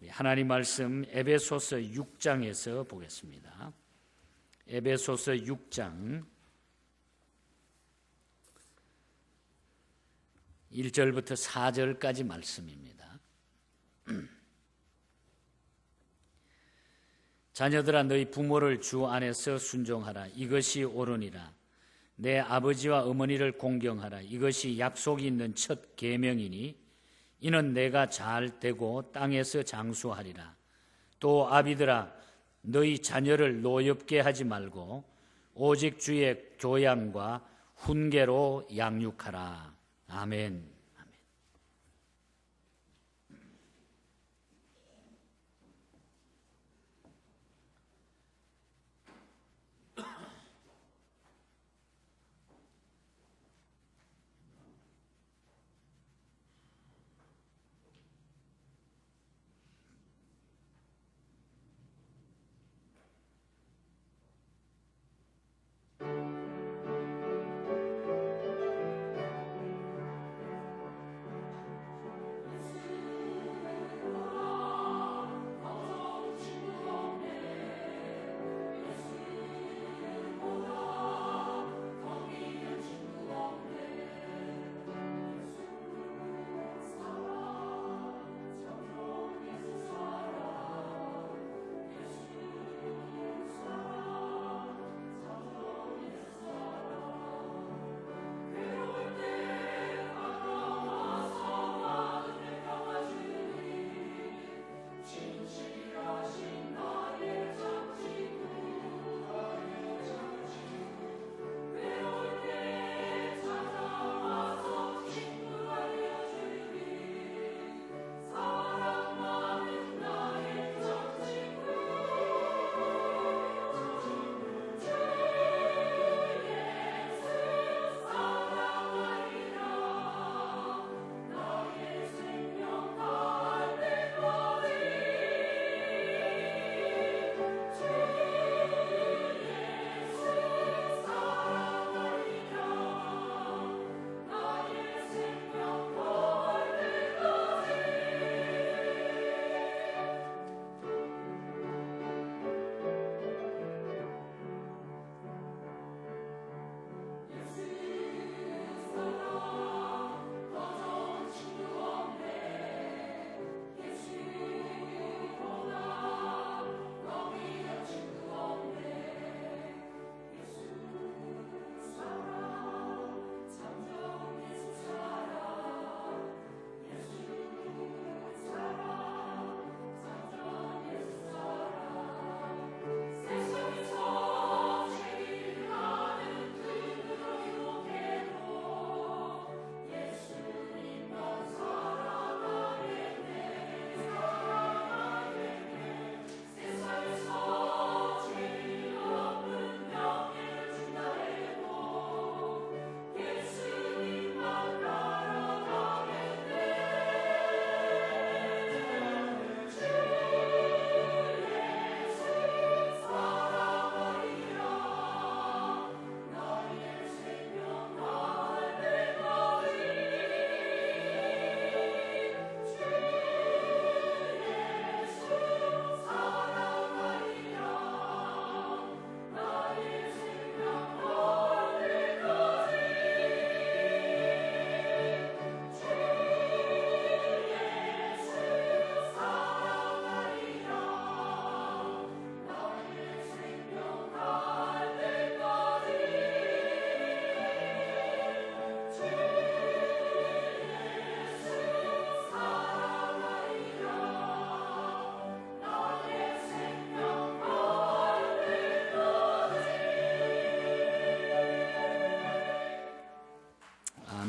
하나님 말씀 에베소서 6장에서 보겠습니다. 에베소서 6장 1절부터 4절까지 말씀입니다. 자녀들아 너희 부모를 주 안에서 순종하라. 이것이 옳으니라. 내 아버지와 어머니를 공경하라. 이것이 약속이 있는 첫 계명이니 이는 내가 잘 되고 땅에서 장수하리라. 또 아비들아 너희 자녀를 노엽게 하지 말고 오직 주의 교양과 훈계로 양육하라. 아멘.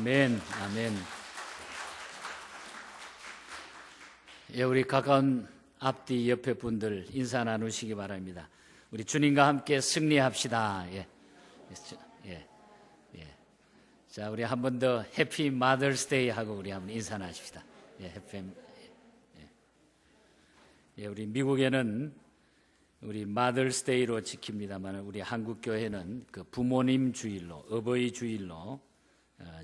아멘, 아멘. 예, 우리 가까운 앞뒤 옆에 분들 인사 나누시기 바랍니다. 우리 주님과 함께 승리합시다. 예, 예, 예. 자, 우리 한 번 더 해피 마더스데이 하고 우리 한번 인사 나십시다. 예, 해피. 예. 예, 우리 미국에는 우리 마더스데이로 지킵니다만 우리 한국 교회는 그 부모님 주일로, 어버이 주일로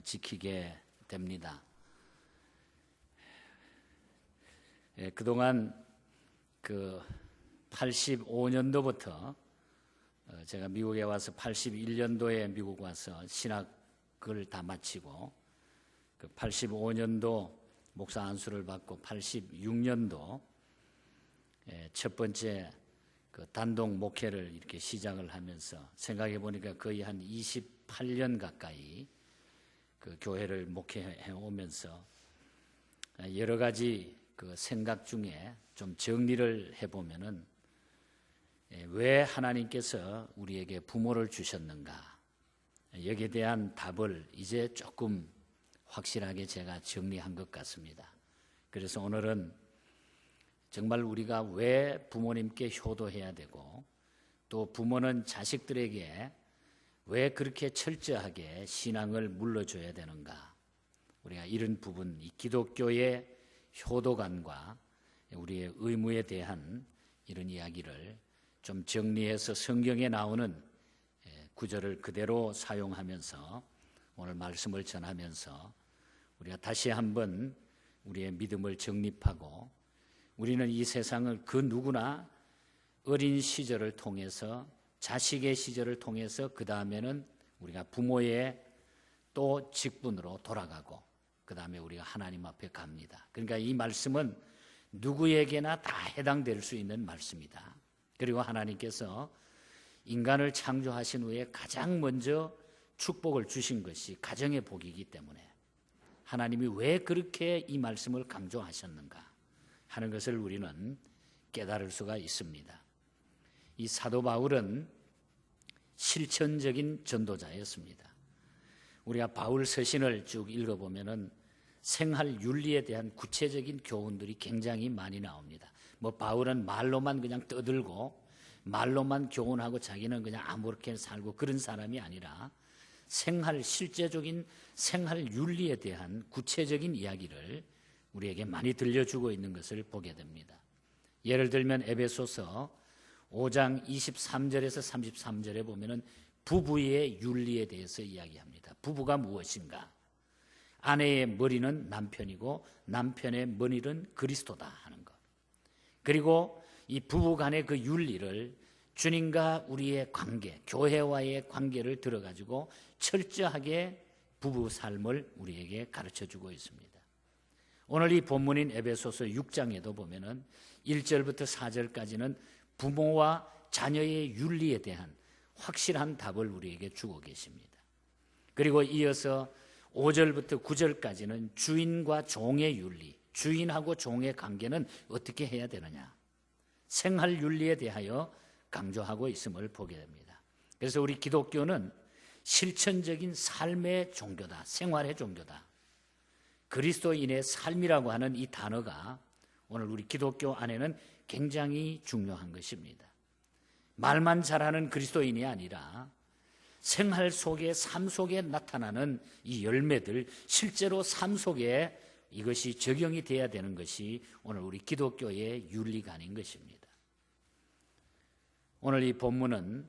지키게 됩니다. 예, 그동안 그 85년도부터 제가 미국에 와서 81년도에 미국 와서 신학을 다 마치고 그 85년도 목사 안수를 받고 86년도 첫 번째 그 단독 목회를 이렇게 시작을 하면서 생각해 보니까 거의 한 28년 가까이 그 교회를 목회해 오면서 여러 가지 그 생각 중에 좀 정리를 해보면은 왜 하나님께서 우리에게 부모를 주셨는가, 여기에 대한 답을 이제 조금 확실하게 제가 정리한 것 같습니다. 그래서 오늘은 정말 우리가 왜 부모님께 효도해야 되고 또 부모는 자식들에게 왜 그렇게 철저하게 신앙을 물려줘야 되는가, 우리가 이런 부분, 이 기독교의 효도관과 우리의 의무에 대한 이런 이야기를 좀 정리해서 성경에 나오는 구절을 그대로 사용하면서 오늘 말씀을 전하면서 우리가 다시 한번 우리의 믿음을 정립하고, 우리는 이 세상을 그 누구나 어린 시절을 통해서, 자식의 시절을 통해서 그 다음에는 우리가 부모의 또 직분으로 돌아가고 그 다음에 우리가 하나님 앞에 갑니다. 그러니까 이 말씀은 누구에게나 다 해당될 수 있는 말씀이다. 그리고 하나님께서 인간을 창조하신 후에 가장 먼저 축복을 주신 것이 가정의 복이기 때문에 하나님이 왜 그렇게 이 말씀을 강조하셨는가 하는 것을 우리는 깨달을 수가 있습니다. 이 사도 바울은 실천적인 전도자였습니다. 우리가 바울 서신을 쭉 읽어보면은 생활 윤리에 대한 구체적인 교훈들이 굉장히 많이 나옵니다. 뭐 바울은 말로만 그냥 떠들고 말로만 교훈하고 자기는 그냥 아무렇게 살고 그런 사람이 아니라 실제적인 생활 윤리에 대한 구체적인 이야기를 우리에게 많이 들려주고 있는 것을 보게 됩니다. 예를 들면 에베소서 5장 23절에서 33절에 보면은 부부의 윤리에 대해서 이야기합니다. 부부가 무엇인가? 아내의 머리는 남편이고 남편의 머리는 그리스도다 하는 것. 그리고 이 부부 간의 그 윤리를 주님과 우리의 관계, 교회와의 관계를 들어가지고 철저하게 부부 삶을 우리에게 가르쳐주고 있습니다. 오늘 이 본문인 에베소서 6장에도 보면은 1절부터 4절까지는 부모와 자녀의 윤리에 대한 확실한 답을 우리에게 주고 계십니다. 그리고 이어서 5절부터 9절까지는 주인과 종의 윤리, 주인하고 종의 관계는 어떻게 해야 되느냐, 생활 윤리에 대하여 강조하고 있음을 보게 됩니다. 그래서 우리 기독교는 실천적인 삶의 종교다, 생활의 종교다. 그리스도인의 삶이라고 하는 이 단어가 오늘 우리 기독교 안에는 굉장히 중요한 것입니다. 말만 잘하는 그리스도인이 아니라 생활 속에, 삶 속에 나타나는 이 열매들, 실제로 삶 속에 이것이 적용이 돼야 되는 것이 오늘 우리 기독교의 윤리관인 것입니다. 오늘 이 본문은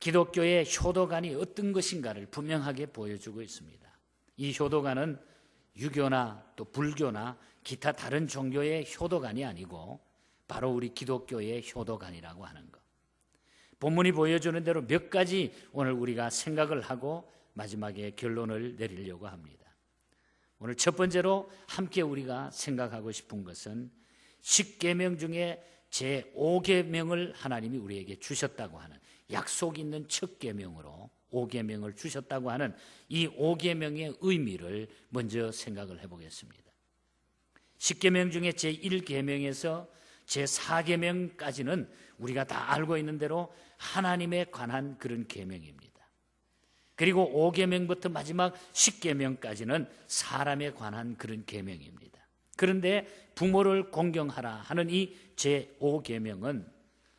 기독교의 효도관이 어떤 것인가를 분명하게 보여주고 있습니다. 이 효도관은 유교나 또 불교나 기타 다른 종교의 효도관이 아니고 바로 우리 기독교의 효도관이라고 하는 것. 본문이 보여주는 대로 몇 가지 오늘 우리가 생각을 하고 마지막에 결론을 내리려고 합니다. 오늘 첫 번째로 함께 우리가 생각하고 싶은 것은 10계명 중에 제5계명을 하나님이 우리에게 주셨다고 하는, 약속 있는 첫 계명으로 5계명을 주셨다고 하는 이 5계명의 의미를 먼저 생각을 해보겠습니다. 10계명 중에 제1계명에서 제4계명까지는 우리가 다 알고 있는 대로 하나님에 관한 그런 계명입니다. 그리고 5계명부터 마지막 10계명까지는 사람에 관한 그런 계명입니다. 그런데 부모를 공경하라 하는 이 제5계명은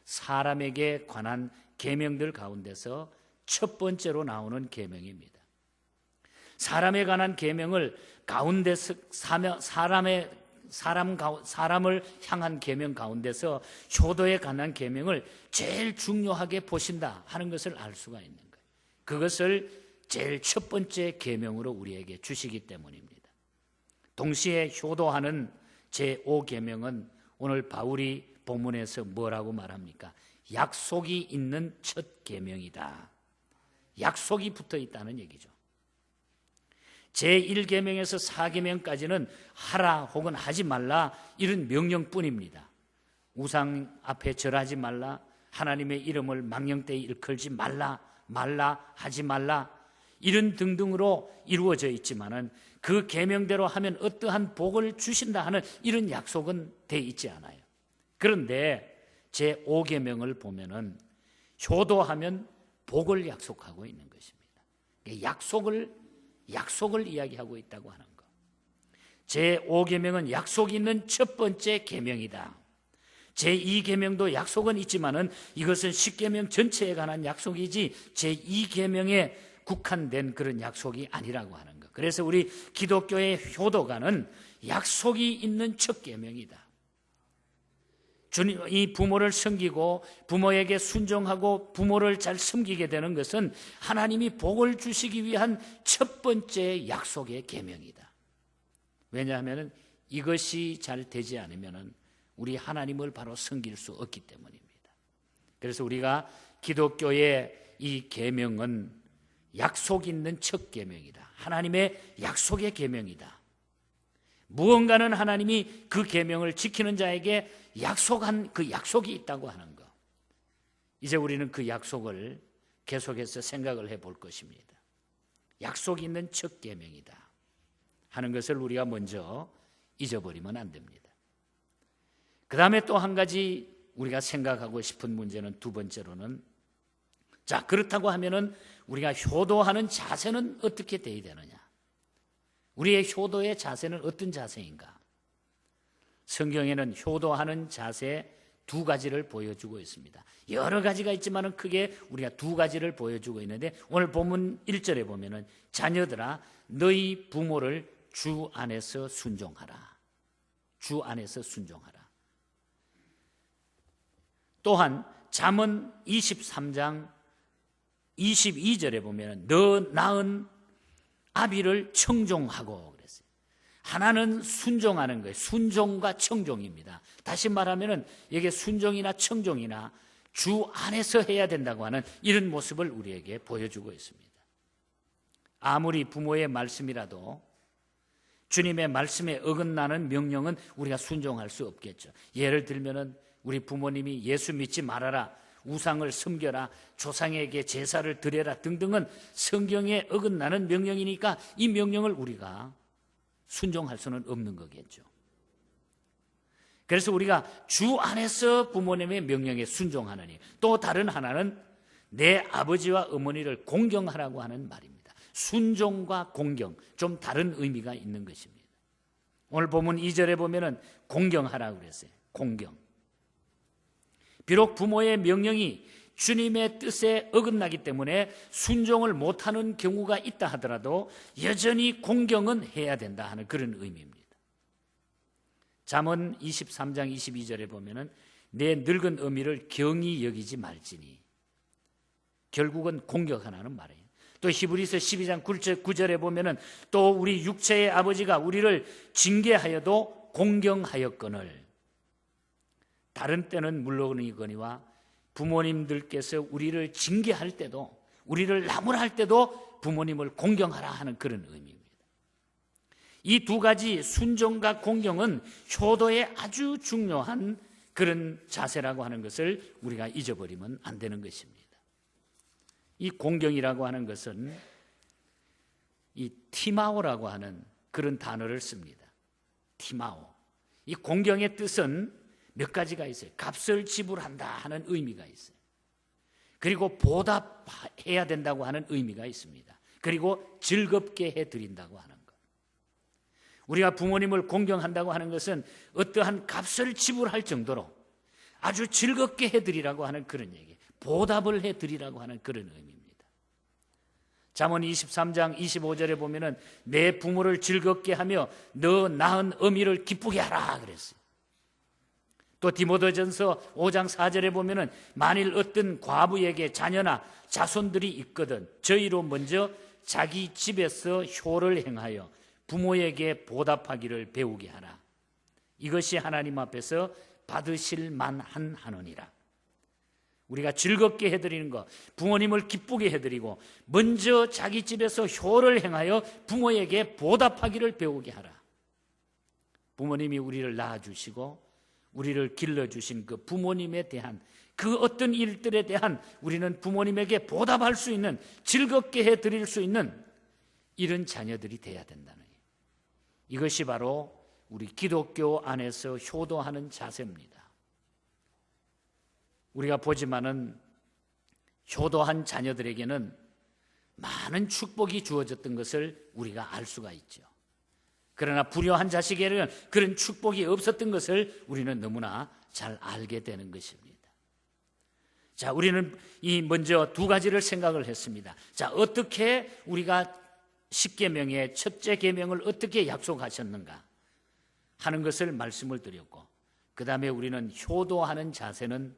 사람에게 관한 계명들 가운데서 첫 번째로 나오는 계명입니다. 사람에 관한 계명을 가운데서 사람을 향한 계명 가운데서 효도에 관한 계명을 제일 중요하게 보신다 하는 것을 알 수가 있는 거예요. 그것을 제일 첫 번째 계명으로 우리에게 주시기 때문입니다. 동시에 효도하는 제5계명은 오늘 바울이 본문에서 뭐라고 말합니까? 약속이 있는 첫 계명이다. 약속이 붙어 있다는 얘기죠. 제1계명에서 4계명까지는 하라 혹은 하지 말라 이런 명령뿐입니다. 우상 앞에 절하지 말라, 하나님의 이름을 망령되이 일컬지 말라, 하지 말라, 이런 등등으로 이루어져 있지만은 그 계명대로 하면 어떠한 복을 주신다 하는 이런 약속은 돼 있지 않아요. 그런데 제5계명을 보면은 효도하면 복을 약속하고 있는 것입니다. 약속을 이야기하고 있다고 하는 것. 제5계명은 약속이 있는 첫 번째 계명이다. 제2계명도 약속은 있지만은 이것은 10계명 전체에 관한 약속이지 제2계명에 국한된 그런 약속이 아니라고 하는 것. 그래서 우리 기독교의 효도가는 약속이 있는 첫 계명이다. 이 부모를 섬기고 부모에게 순종하고 부모를 잘 섬기게 되는 것은 하나님이 복을 주시기 위한 첫 번째 약속의 계명이다. 왜냐하면 이것이 잘 되지 않으면 우리 하나님을 바로 섬길 수 없기 때문입니다. 그래서 우리가 기독교의 이 계명은 약속 있는 첫 계명이다. 하나님의 약속의 계명이다. 무언가는 하나님이 그 계명을 지키는 자에게 약속한 그 약속이 있다고 하는 것. 이제 우리는 그 약속을 계속해서 생각을 해볼 것입니다. 약속이 있는 첫 계명이다 하는 것을 우리가 먼저 잊어버리면 안 됩니다. 그 다음에 또 한 가지 우리가 생각하고 싶은 문제는 두 번째로는, 자, 그렇다고 하면은 우리가 효도하는 자세는 어떻게 돼야 되느냐? 우리의 효도의 자세는 어떤 자세인가? 성경에는 효도하는 자세 두 가지를 보여주고 있습니다. 여러 가지가 있지만 크게 우리가 두 가지를 보여주고 있는데, 오늘 본문 1절에 보면은 자녀들아 너희 부모를 주 안에서 순종하라. 주 안에서 순종하라. 또한 잠언 23장 22절에 보면 너 낳은 아비를 청종하고 그랬어요. 하나는 순종하는 거예요. 순종과 청종입니다. 다시 말하면 이게 순종이나 청종이나 주 안에서 해야 된다고 하는 이런 모습을 우리에게 보여주고 있습니다. 아무리 부모의 말씀이라도 주님의 말씀에 어긋나는 명령은 우리가 순종할 수 없겠죠. 예를 들면은 우리 부모님이 예수 믿지 말아라, 우상을 섬겨라, 조상에게 제사를 드려라 등등은 성경에 어긋나는 명령이니까 이 명령을 우리가 순종할 수는 없는 거겠죠. 그래서 우리가 주 안에서 부모님의 명령에 순종하느니, 또 다른 하나는 내 아버지와 어머니를 공경하라고 하는 말입니다. 순종과 공경, 좀 다른 의미가 있는 것입니다. 오늘 본문 2절에 보면은 공경하라고 그랬어요. 공경. 비록 부모의 명령이 주님의 뜻에 어긋나기 때문에 순종을 못하는 경우가 있다 하더라도 여전히 공경은 해야 된다 하는 그런 의미입니다. 잠언 23장 22절에 보면은 내 늙은 어미를 경히 여기지 말지니, 결국은 공경하라는 말이에요. 또 히브리서 12장 9절에 보면은 또 우리 육체의 아버지가 우리를 징계하여도 공경하였거늘, 다른 때는 물론이거니와 부모님들께서 우리를 징계할 때도, 우리를 나무랄 때도 부모님을 공경하라 하는 그런 의미입니다. 이 두 가지 순종과 공경은 효도에 아주 중요한 그런 자세라고 하는 것을 우리가 잊어버리면 안 되는 것입니다. 이 공경이라고 하는 것은 이 티마오라고 하는 그런 단어를 씁니다. 티마오. 이 공경의 뜻은 몇 가지가 있어요. 값을 지불한다 하는 의미가 있어요. 그리고 보답해야 된다고 하는 의미가 있습니다. 그리고 즐겁게 해드린다고 하는 것. 우리가 부모님을 공경한다고 하는 것은 어떠한 값을 지불할 정도로 아주 즐겁게 해드리라고 하는 그런 얘기, 보답을 해드리라고 하는 그런 의미입니다. 잠언 23장 25절에 보면은 내 부모를 즐겁게 하며 너 낳은 어미를 기쁘게 하라 그랬어요. 또 디모데전서 5장 4절에 보면은 만일 어떤 과부에게 자녀나 자손들이 있거든 저희로 먼저 자기 집에서 효를 행하여 부모에게 보답하기를 배우게 하라. 이것이 하나님 앞에서 받으실 만한 하느니라. 우리가 즐겁게 해드리는 것, 부모님을 기쁘게 해드리고 먼저 자기 집에서 효를 행하여 부모에게 보답하기를 배우게 하라. 부모님이 우리를 낳아주시고 우리를 길러주신 그 부모님에 대한 그 어떤 일들에 대한 우리는 부모님에게 보답할 수 있는, 즐겁게 해드릴 수 있는 이런 자녀들이 돼야 된다는 거예요. 이것이 바로 우리 기독교 안에서 효도하는 자세입니다. 우리가 보지만은 효도한 자녀들에게는 많은 축복이 주어졌던 것을 우리가 알 수가 있죠. 그러나 불효한 자식에게는 그런 축복이 없었던 것을 우리는 너무나 잘 알게 되는 것입니다. 자, 우리는 먼저 두 가지를 생각을 했습니다. 자, 어떻게 우리가 10계명의 첫째 계명을 어떻게 약속하셨는가 하는 것을 말씀을 드렸고, 그 다음에 우리는 효도하는 자세는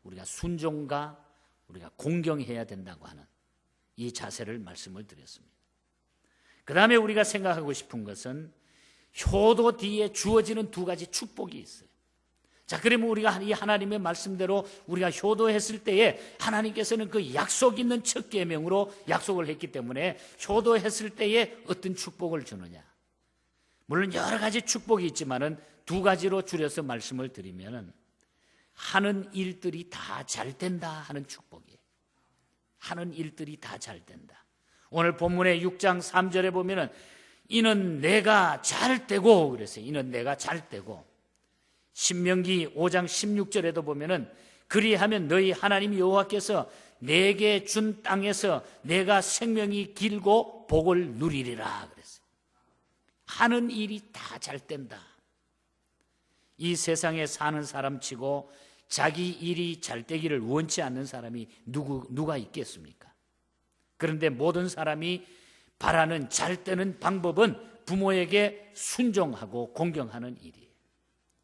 우리가 순종과 우리가 공경해야 된다고 하는 이 자세를 말씀을 드렸습니다. 그 다음에 우리가 생각하고 싶은 것은 효도 뒤에 주어지는 두 가지 축복이 있어요. 자, 그러면 우리가 이 하나님의 말씀대로 우리가 효도했을 때에 하나님께서는 그 약속 있는 첫 계명으로 약속을 했기 때문에 효도했을 때에 어떤 축복을 주느냐. 물론 여러 가지 축복이 있지만은 두 가지로 줄여서 말씀을 드리면은 하는 일들이 다 잘 된다 하는 축복이에요. 하는 일들이 다 잘 된다. 오늘 본문의 6장 3절에 보면은 이는 내가 잘 되고 그랬어요. 이는 내가 잘 되고. 신명기 5장 16절에도 보면은 그리하면 너희 하나님 여호와께서 내게 준 땅에서 내가 생명이 길고 복을 누리리라 그랬어요. 하는 일이 다 잘 된다. 이 세상에 사는 사람치고 자기 일이 잘 되기를 원치 않는 사람이 누가 있겠습니까? 그런데 모든 사람이 바라는 잘 되는 방법은 부모에게 순종하고 공경하는 일이에요.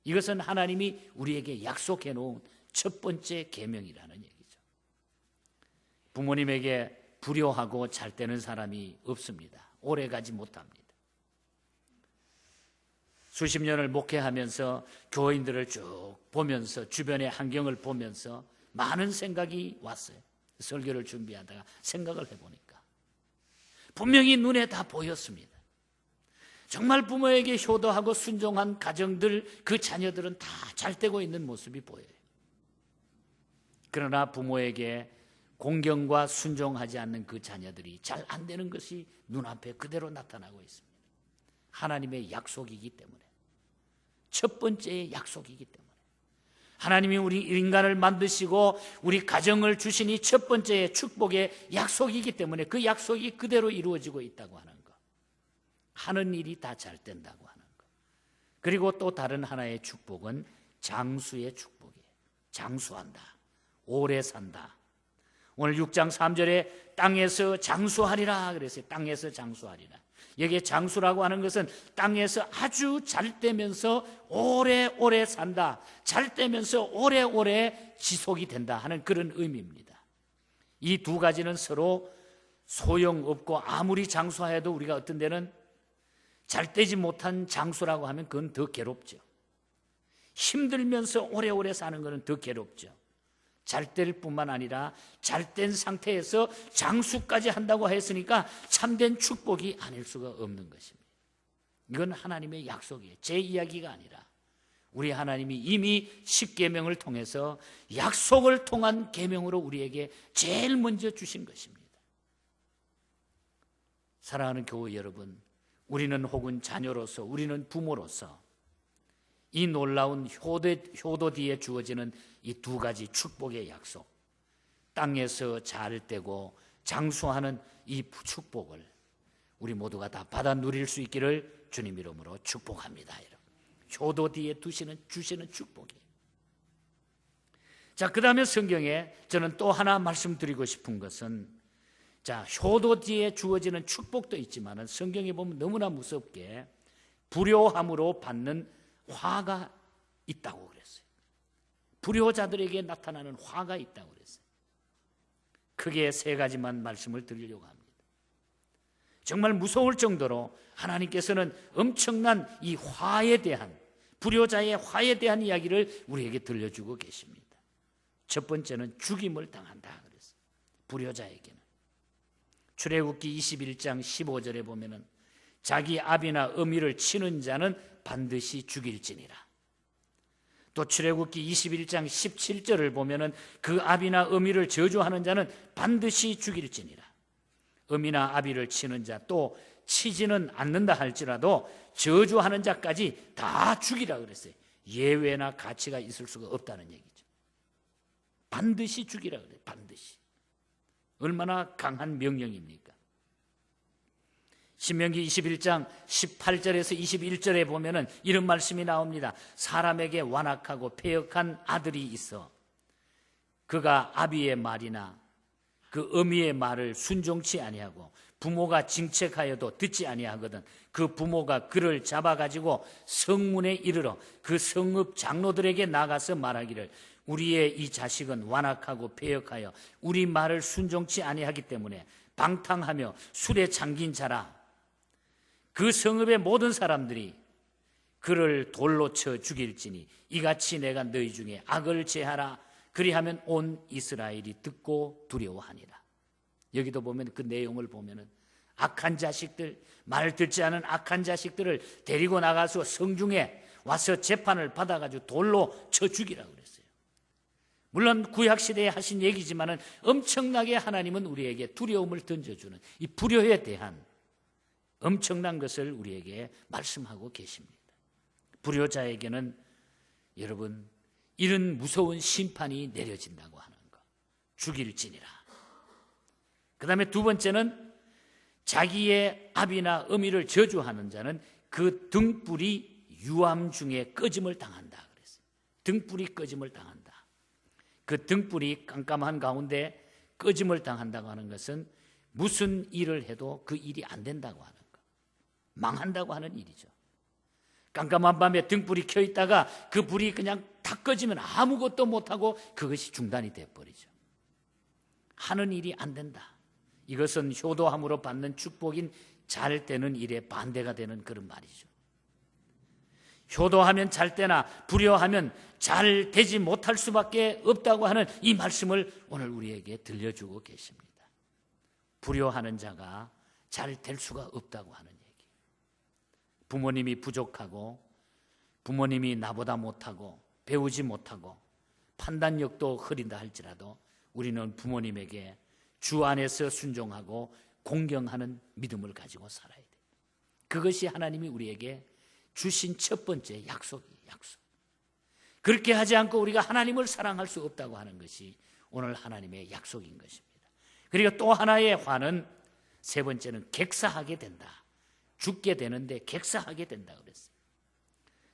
이것은 하나님이 우리에게 약속해 놓은 첫 번째 계명이라는 얘기죠. 부모님에게 불효하고 잘 되는 사람이 없습니다. 오래가지 못합니다. 수십 년을 목회하면서 교인들을 쭉 보면서 주변의 환경을 보면서 많은 생각이 왔어요. 설교를 준비하다가 생각을 해보니까 분명히 눈에 다 보였습니다. 정말 부모에게 효도하고 순종한 가정들, 그 자녀들은 다 잘 되고 있는 모습이 보여요. 그러나 부모에게 공경과 순종하지 않는 그 자녀들이 잘 안 되는 것이 눈앞에 그대로 나타나고 있습니다. 하나님의 약속이기 때문에, 첫 번째의 약속이기 때문에, 하나님이 우리 인간을 만드시고 우리 가정을 주시니 첫 번째의 축복의 약속이기 때문에 그 약속이 그대로 이루어지고 있다고 하는 것, 하는 일이 다 잘 된다고 하는 것. 그리고 또 다른 하나의 축복은 장수의 축복이에요. 장수한다, 오래 산다. 오늘 6장 3절에 땅에서 장수하리라 그랬어요. 땅에서 장수하리라. 여기에 장수라고 하는 것은 땅에서 아주 잘 되면서 오래오래 산다, 잘 되면서 오래오래 지속이 된다 하는 그런 의미입니다. 이 두 가지는 서로 소용없고 아무리 장수해도 우리가 어떤 데는 잘 되지 못한 장수라고 하면 그건 더 괴롭죠. 힘들면서 오래오래 사는 것은 더 괴롭죠. 잘 될 뿐만 아니라 잘 된 상태에서 장수까지 한다고 했으니까 참된 축복이 아닐 수가 없는 것입니다. 이건 하나님의 약속이에요. 제 이야기가 아니라 우리 하나님이 이미 10계명을 통해서 약속을 통한 계명으로 우리에게 제일 먼저 주신 것입니다. 사랑하는 교회 여러분, 우리는 혹은 자녀로서, 우리는 부모로서 이 놀라운 효도 뒤에 주어지는 이 두 가지 축복의 약속, 땅에서 잘 되고 장수하는 이 축복을 우리 모두가 다 받아 누릴 수 있기를 주님 이름으로 축복합니다. 여러분, 효도 뒤에 주시는 축복이에요. 자, 그 다음에 성경에 저는 또 하나 말씀드리고 싶은 것은, 자, 효도 뒤에 주어지는 축복도 있지만 성경에 보면 너무나 무섭게 불효함으로 받는 화가 있다고 그랬어요. 불효자들에게 나타나는 화가 있다고 그랬어요. 크게 세 가지만 말씀을 드리려고 합니다. 정말 무서울 정도로 하나님께서는 엄청난 이 화에 대한, 불효자의 화에 대한 이야기를 우리에게 들려주고 계십니다. 첫 번째는 죽임을 당한다 그랬어요. 불효자에게는. 출애굽기 21장 15절에 보면은 자기 아비나 어미를 치는 자는 반드시 죽일지니라. 또 출애굽기 21장 17절을 보면은 그 아비나 어미를 저주하는 자는 반드시 죽일지니라. 어미나 아비를 치는 자, 또 치지는 않는다 할지라도 저주하는 자까지 다 죽이라 그랬어요. 예외나 가치가 있을 수가 없다는 얘기죠. 반드시 죽이라 그래요. 반드시. 얼마나 강한 명령입니까? 신명기 21장 18절에서 21절에 보면은 이런 말씀이 나옵니다. 사람에게 완악하고 패역한 아들이 있어 그가 아비의 말이나 그 어미의 말을 순종치 아니하고 부모가 징책하여도 듣지 아니하거든 그 부모가 그를 잡아가지고 성문에 이르러 그 성읍 장로들에게 나가서 말하기를 우리의 이 자식은 완악하고 패역하여 우리 말을 순종치 아니하기 때문에 방탕하며 술에 잠긴 자라. 그 성읍의 모든 사람들이 그를 돌로 쳐 죽일지니 이같이 내가 너희 중에 악을 제하라. 그리하면 온 이스라엘이 듣고 두려워하니라. 여기도 보면 그 내용을 보면은 악한 자식들, 말 듣지 않은 악한 자식들을 데리고 나가서 성중에 와서 재판을 받아가지고 돌로 쳐 죽이라고 그랬어요. 물론 구약시대에 하신 얘기지만은 엄청나게 하나님은 우리에게 두려움을 던져주는 이 불효에 대한 엄청난 것을 우리에게 말씀하고 계십니다. 불효자에게는 여러분 이런 무서운 심판이 내려진다고 하는 것, 죽일지니라. 그 다음에 두 번째는 자기의 아비나 어미를 저주하는 자는 그 등불이 유암 중에 꺼짐을 당한다 그랬어요. 등불이 꺼짐을 당한다. 그 등불이 깜깜한 가운데 꺼짐을 당한다고 하는 것은 무슨 일을 해도 그 일이 안 된다고 하는 것, 망한다고 하는 일이죠. 깜깜한 밤에 등불이 켜 있다가 그 불이 그냥 다 꺼지면 아무것도 못하고 그것이 중단이 되어버리죠. 하는 일이 안 된다. 이것은 효도함으로 받는 축복인 잘 되는 일에 반대가 되는 그런 말이죠. 효도하면 잘 되나 불효하면 잘 되지 못할 수밖에 없다고 하는 이 말씀을 오늘 우리에게 들려주고 계십니다. 불효하는 자가 잘 될 수가 없다고 하는 얘기. 부모님이 부족하고 부모님이 나보다 못하고 배우지 못하고 판단력도 흐린다 할지라도 우리는 부모님에게 주 안에서 순종하고 공경하는 믿음을 가지고 살아야 돼요. 그것이 하나님이 우리에게 주신 첫 번째 약속이에요. 약속. 그렇게 하지 않고 우리가 하나님을 사랑할 수 없다고 하는 것이 오늘 하나님의 약속인 것입니다. 그리고 또 하나의 화는 세 번째는 객사하게 된다. 죽게 되는데 객사하게 된다 그랬어요.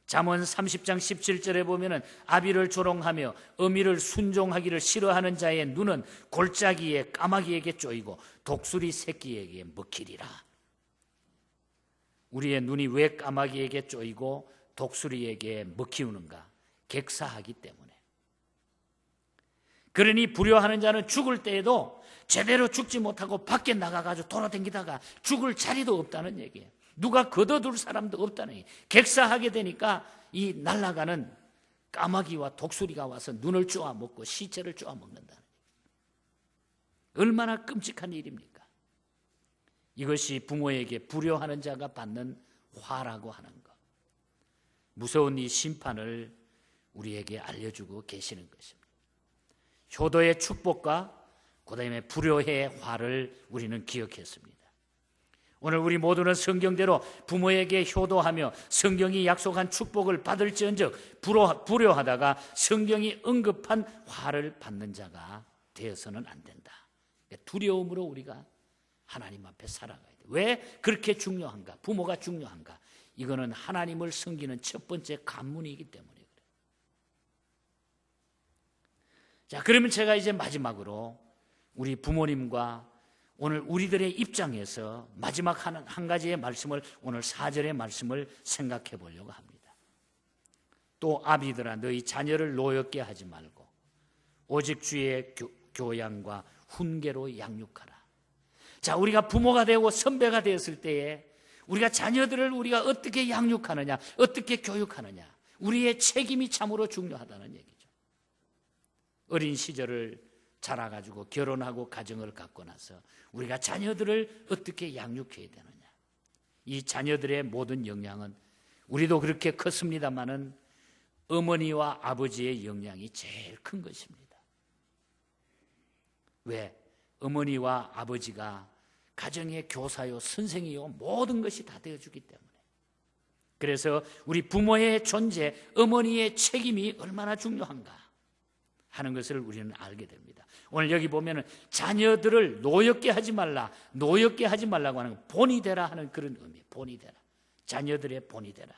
잠언 30장 17절에 보면은 아비를 조롱하며 어미를 순종하기를 싫어하는 자의 눈은 골짜기에 까마귀에게 쪼이고 독수리 새끼에게 먹히리라. 우리의 눈이 왜 까마귀에게 쪼이고 독수리에게 먹히는가? 객사하기 때문에. 그러니 불효하는 자는 죽을 때에도 제대로 죽지 못하고 밖에 나가가지고 돌아다니다가 죽을 자리도 없다는 얘기예요. 누가 걷어둘 사람도 없다는 얘기예요. 객사하게 되니까 이 날아가는 까마귀와 독수리가 와서 눈을 쪼아먹고 시체를 쪼아먹는다는 얘기예요. 얼마나 끔찍한 일입니까? 이것이 부모에게 불효하는 자가 받는 화라고 하는 것. 무서운 이 심판을 우리에게 알려주고 계시는 것입니다. 효도의 축복과 그다음에 불효의 화를 우리는 기억했습니다. 오늘 우리 모두는 성경대로 부모에게 효도하며 성경이 약속한 축복을 받을지언정 불효하다가 성경이 언급한 화를 받는 자가 되어서는 안 된다. 두려움으로 우리가 하나님 앞에 살아가야 돼. 왜 그렇게 중요한가? 부모가 중요한가? 이거는 하나님을 섬기는 첫 번째 관문이기 때문에 그래요. 자, 그러면 제가 이제 마지막으로 우리 부모님과 오늘 우리들의 입장에서 마지막 한 가지의 말씀을 오늘 4절의 말씀을 생각해 보려고 합니다. 또 아비들아 너희 자녀를 노엽게 하지 말고 오직 주의 교양과 훈계로 양육하라. 자, 우리가 부모가 되고 선배가 되었을 때에 우리가 자녀들을 우리가 어떻게 양육하느냐, 어떻게 교육하느냐, 우리의 책임이 참으로 중요하다는 얘기죠. 어린 시절을 자라가지고 결혼하고 가정을 갖고 나서 우리가 자녀들을 어떻게 양육해야 되느냐. 이 자녀들의 모든 영향은 우리도 그렇게 컸습니다마는 어머니와 아버지의 영향이 제일 큰 것입니다. 왜? 어머니와 아버지가 가정의 교사요, 선생이요, 모든 것이 다 되어주기 때문에. 그래서 우리 부모의 존재, 어머니의 책임이 얼마나 중요한가 하는 것을 우리는 알게 됩니다. 오늘 여기 보면은 자녀들을 노엽게 하지 말라, 노엽게 하지 말라고 하는 본이 되라 하는 그런 의미. 본이 되라. 자녀들의 본이 되라.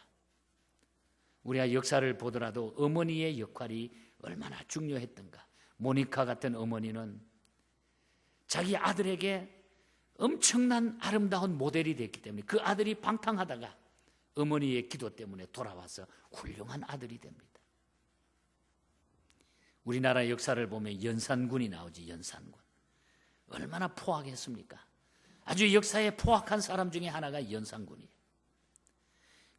우리가 역사를 보더라도 어머니의 역할이 얼마나 중요했던가. 모니카 같은 어머니는 자기 아들에게 엄청난 아름다운 모델이 됐기 때문에 그 아들이 방탕하다가 어머니의 기도 때문에 돌아와서 훌륭한 아들이 됩니다. 우리나라 역사를 보면 연산군이 나오지. 연산군 얼마나 포악했습니까? 아주 역사에 포악한 사람 중에 하나가 연산군이에요.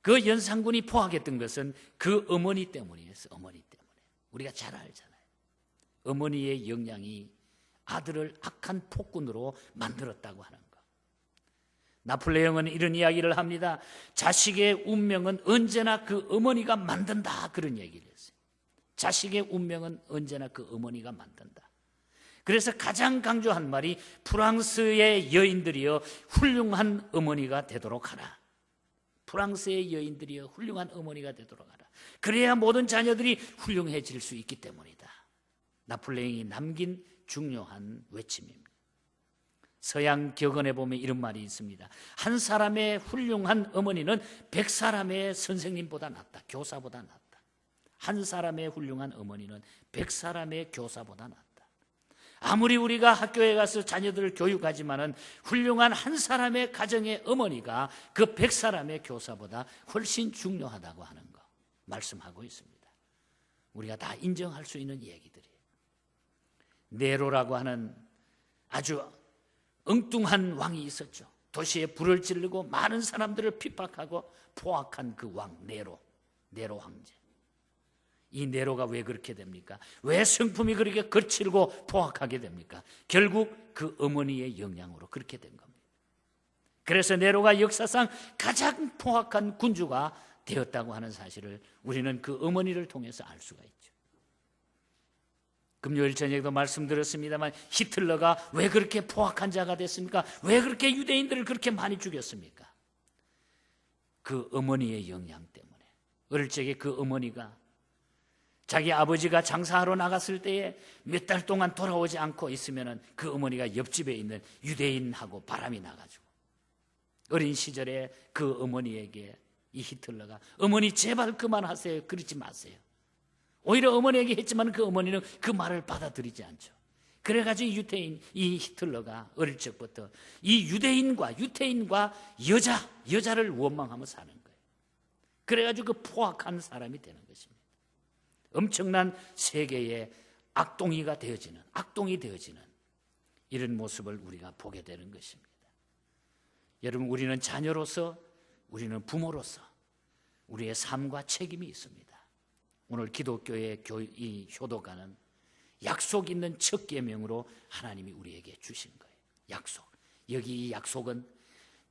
그 연산군이 포악했던 것은 그 어머니 때문이었어요. 어머니 때문에. 우리가 잘 알잖아요. 어머니의 영향이 아들을 악한 폭군으로 만들었다고 하는 것. 나폴레옹은 이런 이야기를 합니다. 자식의 운명은 언제나 그 어머니가 만든다. 그런 얘기를 했어요. 자식의 운명은 언제나 그 어머니가 만든다. 그래서 가장 강조한 말이 프랑스의 여인들이여 훌륭한 어머니가 되도록 하라. 프랑스의 여인들이여 훌륭한 어머니가 되도록 하라. 그래야 모든 자녀들이 훌륭해질 수 있기 때문이다. 나폴레옹이 남긴 중요한 외침입니다. 서양 격언에 보면 이런 말이 있습니다. 한 사람의 훌륭한 어머니는 100사람의 선생님보다 낫다. 교사보다 낫다. 한 사람의 훌륭한 어머니는 100사람의 교사보다 낫다. 아무리 우리가 학교에 가서 자녀들을 교육하지만은 훌륭한 한 사람의 가정의 어머니가 그 100사람의 교사보다 훨씬 중요하다고 하는 거 말씀하고 있습니다. 우리가 다 인정할 수 있는 얘기들이에요. 네로라고 하는 아주 엉뚱한 왕이 있었죠. 도시에 불을 지르고 많은 사람들을 핍박하고 포악한 그 왕 네로 황제. 이 네로가 왜 그렇게 됩니까? 왜 성품이 그렇게 거칠고 포악하게 됩니까? 결국 그 어머니의 영향으로 그렇게 된 겁니다. 그래서 네로가 역사상 가장 포악한 군주가 되었다고 하는 사실을 우리는 그 어머니를 통해서 알 수가 있죠. 금요일 저녁에도 말씀드렸습니다만 히틀러가 왜 그렇게 포악한 자가 됐습니까? 왜 그렇게 유대인들을 그렇게 많이 죽였습니까? 그 어머니의 영향 때문에. 어릴 적에 그 어머니가 자기 아버지가 장사하러 나갔을 때에 몇 달 동안 돌아오지 않고 있으면 그 어머니가 옆집에 있는 유대인하고 바람이 나가지고 어린 시절에 그 어머니에게 이 히틀러가 어머니 제발 그만하세요. 그러지 마세요. 오히려 어머니에게 했지만 그 어머니는 그 말을 받아들이지 않죠. 그래가지고 이 히틀러가 어릴 적부터 이 유태인과 여자를 원망하며 사는 거예요. 그래가지고 그 포악한 사람이 되는 것입니다. 엄청난 세계의 악동이 되어지는 이런 모습을 우리가 보게 되는 것입니다. 여러분, 우리는 자녀로서, 우리는 부모로서 우리의 삶과 책임이 있습니다. 오늘 기독교의 이 효도가는 약속 있는 첫 계명으로 하나님이 우리에게 주신 거예요. 약속. 여기 이 약속은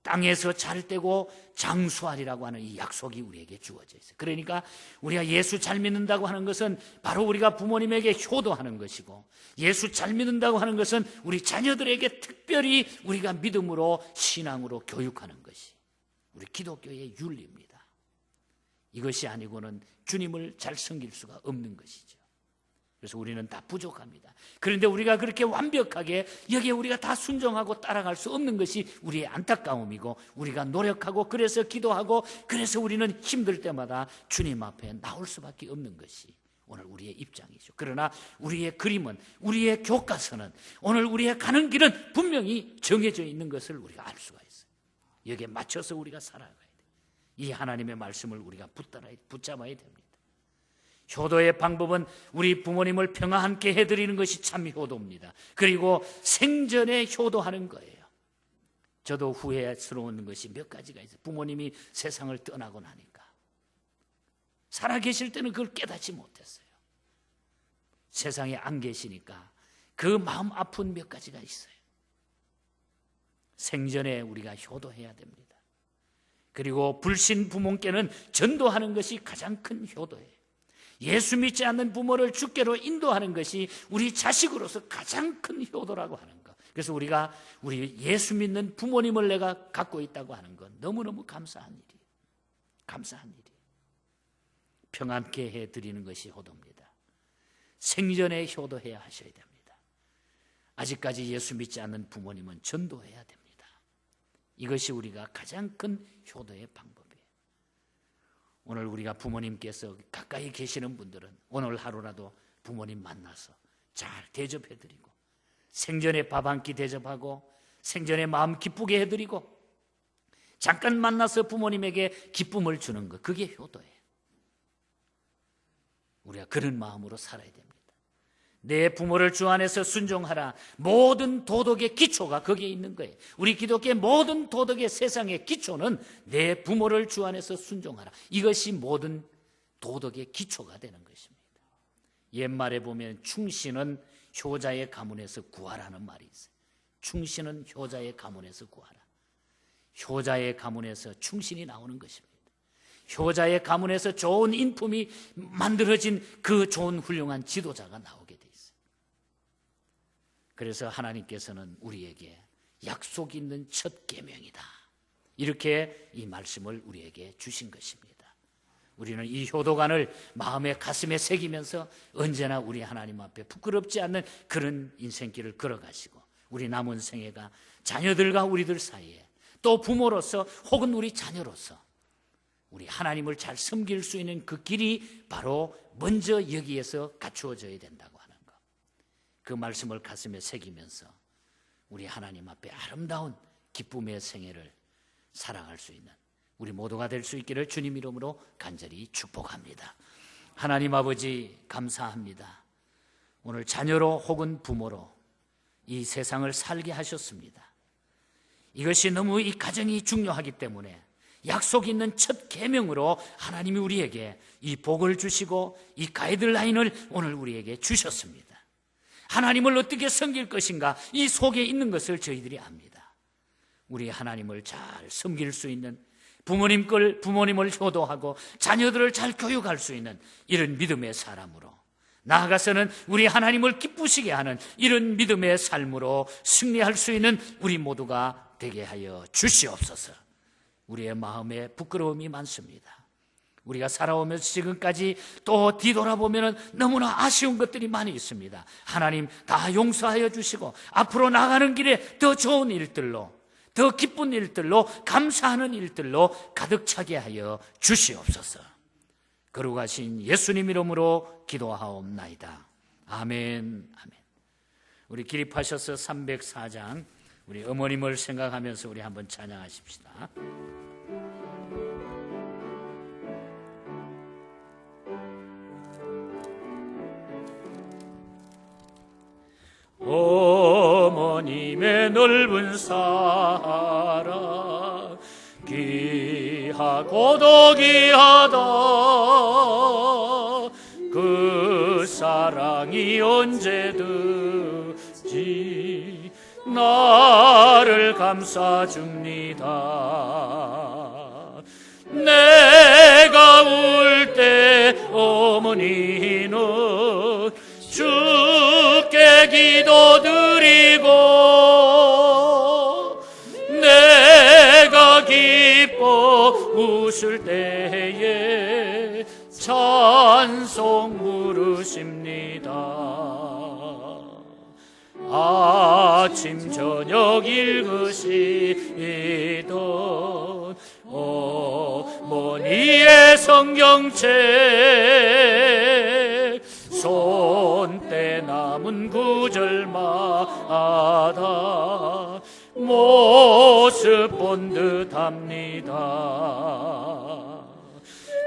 땅에서 잘 되고 장수하리라고 하는 이 약속이 우리에게 주어져 있어요. 그러니까 우리가 예수 잘 믿는다고 하는 것은 바로 우리가 부모님에게 효도하는 것이고, 예수 잘 믿는다고 하는 것은 우리 자녀들에게 특별히 우리가 믿음으로 신앙으로 교육하는 것이 우리 기독교의 윤리입니다. 이것이 아니고는 주님을 잘 섬길 수가 없는 것이죠. 그래서 우리는 다 부족합니다. 그런데 우리가 그렇게 완벽하게 여기에 우리가 다 순종하고 따라갈 수 없는 것이 우리의 안타까움이고, 우리가 노력하고 그래서 기도하고 그래서 우리는 힘들 때마다 주님 앞에 나올 수밖에 없는 것이 오늘 우리의 입장이죠. 그러나 우리의 그림은, 우리의 교과서는, 오늘 우리의 가는 길은 분명히 정해져 있는 것을 우리가 알 수가 있어요. 여기에 맞춰서 우리가 살아가야 돼요. 이 하나님의 말씀을 우리가 붙잡아야 됩니다. 효도의 방법은 우리 부모님을 평화함께 해드리는 것이 참 효도입니다. 그리고 생전에 효도하는 거예요. 저도 후회스러운 것이 몇 가지가 있어요. 부모님이 세상을 떠나고 나니까 살아계실 때는 그걸 깨닫지 못했어요. 세상에 안 계시니까 그 마음 아픈 몇 가지가 있어요. 생전에 우리가 효도해야 됩니다. 그리고 불신 부모께는 전도하는 것이 가장 큰 효도예요. 예수 믿지 않는 부모를 주께로 인도하는 것이 우리 자식으로서 가장 큰 효도라고 하는 것. 그래서 우리가 우리 예수 믿는 부모님을 내가 갖고 있다고 하는 건 너무너무 감사한 일이에요. 감사한 일이에요. 평안케 해드리는 것이 효도입니다. 생전에 효도해야 하셔야 됩니다. 아직까지 예수 믿지 않는 부모님은 전도해야 됩니다. 이것이 우리가 가장 큰 효도의 방법이에요. 오늘 우리가 부모님께서 가까이 계시는 분들은 오늘 하루라도 부모님 만나서 잘 대접해드리고, 생전에 밥 한 끼 대접하고, 생전에 마음 기쁘게 해드리고, 잠깐 만나서 부모님에게 기쁨을 주는 것, 그게 효도예요. 우리가 그런 마음으로 살아야 됩니다. 내 부모를 주 안에서 순종하라. 모든 도덕의 기초가 거기에 있는 거예요. 우리 기독교의 모든 도덕의 세상의 기초는 내 부모를 주 안에서 순종하라. 이것이 모든 도덕의 기초가 되는 것입니다. 옛말에 보면 충신은 효자의 가문에서 구하라는 말이 있어요. 충신은 효자의 가문에서 구하라. 효자의 가문에서 충신이 나오는 것입니다. 효자의 가문에서 좋은 인품이 만들어진 그 좋은 훌륭한 지도자가 나오게 돼 있어요. 그래서 하나님께서는 우리에게 약속 있는 첫 계명이다, 이렇게 이 말씀을 우리에게 주신 것입니다. 우리는 이 효도관을 마음의 가슴에 새기면서 언제나 우리 하나님 앞에 부끄럽지 않는 그런 인생길을 걸어가시고, 우리 남은 생애가 자녀들과 우리들 사이에, 또 부모로서 혹은 우리 자녀로서 우리 하나님을 잘 섬길 수 있는 그 길이 바로 먼저 여기에서 갖추어져야 된다고 하는 것, 그 말씀을 가슴에 새기면서 우리 하나님 앞에 아름다운 기쁨의 생애를 살아갈 수 있는 우리 모두가 될 수 있기를 주님 이름으로 간절히 축복합니다. 하나님 아버지, 감사합니다. 오늘 자녀로 혹은 부모로 이 세상을 살게 하셨습니다. 이것이 너무 이 가정이 중요하기 때문에 약속 있는 첫 계명으로 하나님이 우리에게 이 복을 주시고 이 가이드라인을 오늘 우리에게 주셨습니다. 하나님을 어떻게 섬길 것인가, 이 속에 있는 것을 저희들이 압니다. 우리 하나님을 잘 섬길 수 있는, 부모님을 효도하고 자녀들을 잘 교육할 수 있는 이런 믿음의 사람으로, 나아가서는 우리 하나님을 기쁘시게 하는 이런 믿음의 삶으로 승리할 수 있는 우리 모두가 되게 하여 주시옵소서. 우리의 마음에 부끄러움이 많습니다. 우리가 살아오면서 지금까지 또 뒤돌아보면 너무나 아쉬운 것들이 많이 있습니다. 하나님 다 용서하여 주시고 앞으로 나가는 길에 더 좋은 일들로, 더 기쁜 일들로, 감사하는 일들로 가득 차게 하여 주시옵소서. 거룩하신 예수님 이름으로 기도하옵나이다. 아멘. 아멘. 우리 기립하셔서 304장 우리 어머님을 생각하면서 우리 한번 찬양하십시다. 어머님의 넓은 사랑 귀하고도 귀하다. 그 사랑이 언제든지 나를 감싸줍니다. 내가 울 때 어머니는 주께 기도드리고, 내가 기뻐 웃을 때에 찬송 부르십니다. 아침 저녁 읽으시던 어머니의 성경책, 손때 남은 구절마다 모습 본 듯합니다.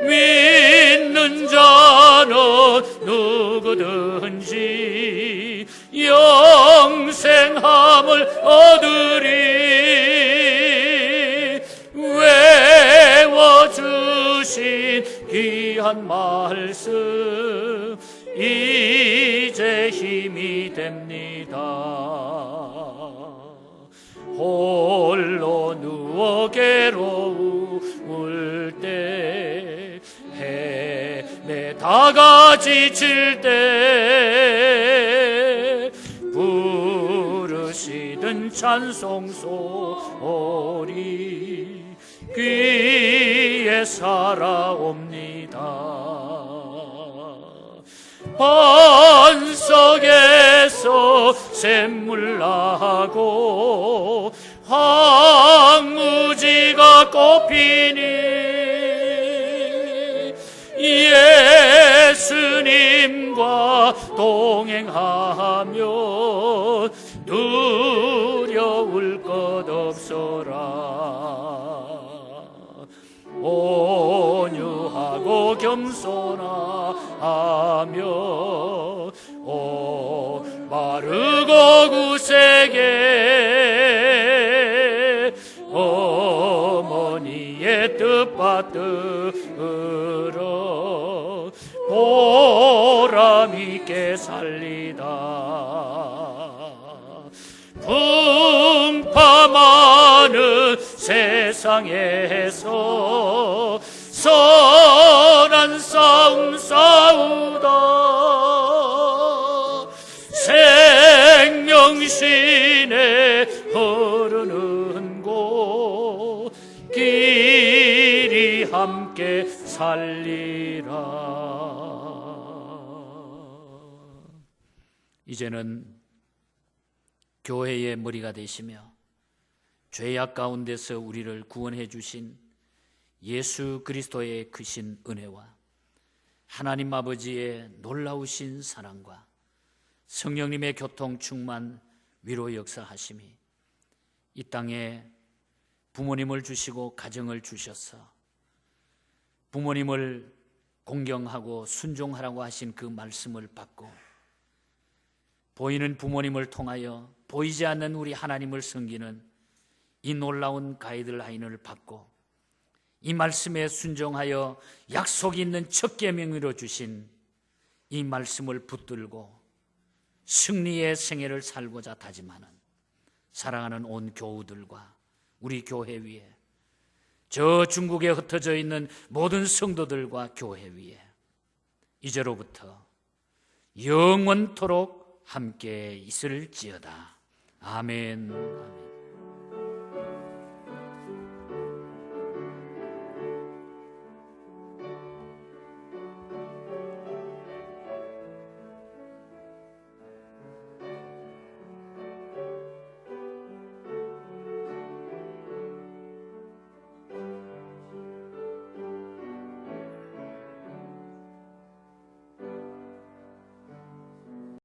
믿는 자는 누구든지 영생함을 얻으리. 외워주신 귀한 말씀 이제 힘이 됩니다. 홀로 누워 괴로울 때 헤매다가 지칠 때 부르시던 찬송 소리 귀에 살아옵니다. 반석에서 샘물 나고 황무지가 꽃피니 예수님과 동행하며 두려울 것 없어라. 온유하고 겸손하며 바르고 굳세게 어머니의 뜻 받들어 보람 있게 살리다. 풍파많은 세상에서 선한 싸움 싸우다 생명신에 흐르는 곳 길이 함께 살리라. 이제는 교회의 머리가 되시며 죄악 가운데서 우리를 구원해 주신 예수 그리스도의 크신 은혜와 하나님 아버지의 놀라우신 사랑과 성령님의 교통 충만 위로 역사하심이 이 땅에 부모님을 주시고 가정을 주셔서 부모님을 공경하고 순종하라고 하신 그 말씀을 받고 보이는 부모님을 통하여 보이지 않는 우리 하나님을 섬기는 이 놀라운 가이드라인을 받고 이 말씀에 순종하여 약속이 있는 첫 계명으로 주신 이 말씀을 붙들고 승리의 생애를 살고자 다짐하는 사랑하는 온 교우들과 우리 교회 위에 저 중국에 흩어져 있는 모든 성도들과 교회 위에 이제로부터 영원토록 함께 있을지어다. 아멘. 아멘.